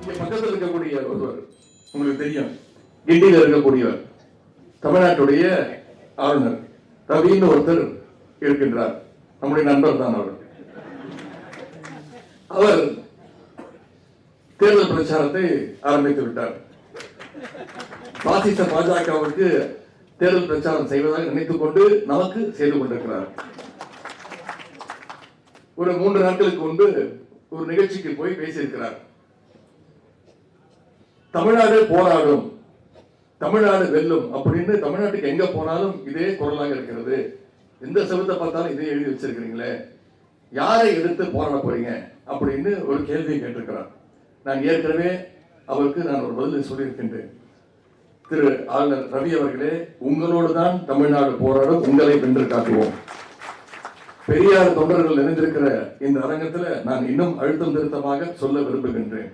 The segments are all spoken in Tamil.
இங்க பக்கத்தில் இருக்கக்கூடிய ஒருவர் உங்களுக்கு தெரியும், கிண்டியில் இருக்கக்கூடியவர், தமிழ்நாட்டுடைய ஆளுநர் ரவின்னு ஒருத்தர் இருக்கின்றார். நம்முடைய நண்பர் தான் அவர். அவர் தேர்தல் பிரச்சாரத்தை ஆரம்பித்து விட்டார். பாசிச பாஜகவுக்கு தேர்தல் பிரச்சாரம் செய்வதாக நினைத்துக் கொண்டு நமக்கு செய்து கொண்டிருக்கிறார். ஒரு 3 நாட்களுக்கு முன்பு ஒரு நிகழ்ச்சிக்கு போய் பேசியிருக்கிறார். தமிழ்நாடு போராடும், தமிழ்நாடு வெல்லும் அப்படின்னு தமிழ்நாட்டுக்கு எங்க போனாலும் இதே குரலாக இருக்கிறது. எந்த செவத்தை பார்த்தாலும் இதே எழுதி வச்சிருக்கிறீங்களே, யாரை எதிர்த்து போராட போறீங்க அப்படின்னு ஒரு கேள்வியை கேட்டிருக்கிறார். நான் ஏற்கனவே அவருக்கு நான் ஒரு பதில் சொல்லியிருக்கின்றேன். திரு ஆளுநர் ரவி அவர்களே, உங்களோடு தான் தமிழ்நாடு போராடும், உங்களை வென்று காட்டுவோம். பெரியார் தொண்டர்கள் நிறைந்திருக்கிற இந்த அரங்கத்தில் நான் இன்னும் அழுத்தம் திருத்தமாக சொல்ல விரும்புகின்றேன்.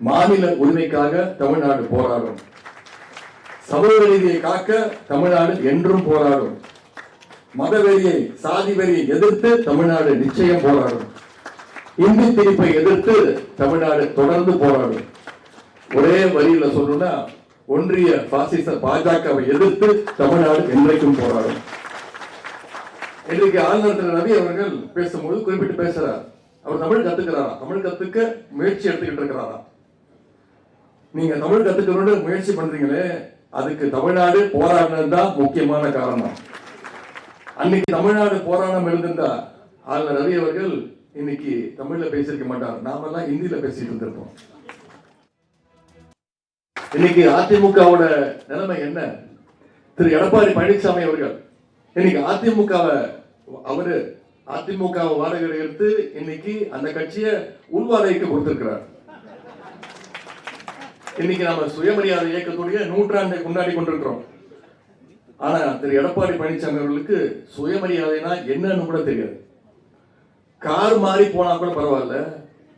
மாநில உரிமைக்காக தமிழ்நாடு போராடும், சமூக நீதியை காக்க தமிழ்நாடு என்றும் போராடும், மதவெறியை சாதி வெறியை எதிர்த்து தமிழ்நாடு நிச்சயம் போராடும், இந்தி திணிப்பை எதிர்த்து தமிழ்நாடு தொடர்ந்து போராடும். ஒரே வரியில சொல்லணும்னா, ஒன்றிய பாசிச பாஜகவை எதிர்த்து தமிழ்நாடு என்றைக்கும் போராடும். இன்றைக்கு ஆளுநர் திரு ரவி அவர்கள் பேசும்போது குறிப்பிட்டு பேசுறார். அவர் தமிழ் கத்துக்கிறாரா, தமிழ் கத்துக்க முயற்சி எடுத்துக்கிட்டு இருக்கிறாரா. நீங்க தமிழ் கத்துக்கணும்னு முயற்சி பண்றீங்களே, அதுக்கு தமிழ்நாடு போராடினது தான் முக்கியமான காரணம். அன்னைக்கு தமிழ்நாடு போராட்டம் இருந்திருந்தா ஆளுநர் ரவி அவர்கள் இன்னைக்கு தமிழ்ல பேசியிருக்க மாட்டார். நாமெல்லாம் ஹிந்தியில பேசிட்டு இருந்திருப்போம். இன்னைக்கு அதிமுகவோட நிலைமை என்ன? திரு எடப்பாடி பழனிசாமி அவர்கள் இன்னைக்கு அதிமுக வாடகை எடுத்து இன்னைக்கு அந்த கட்சியை உள்வாடகைக்கு கொடுத்திருக்கிறார். இன்னைக்கு நாம சுயமரியாதை இயக்கத்துடைய 100ஆண்டை கொண்டாடி கொண்டிருக்கிறோம். ஆனா திரு எடப்பாடி பழனிசாமி அவர்களுக்கு சுயமரியாதைனா என்னன்னு கூட தெரியாது. கார் மாறி போனா கூட பரவாயில்ல,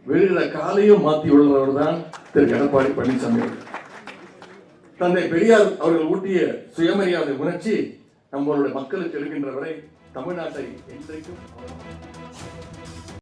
வெளியில காலையும் மாத்தி உள்ளவர் தான் திரு எடப்பாடி பழனிசாமி அவர்கள். தந்தை பெரியார் அவர்கள் ஊட்டிய சுயமரியாதை உணர்ச்சி நம்மளுடைய மக்களுக்கு இருக்கின்ற வரை தமிழ்நாட்டை என்றைக்கும்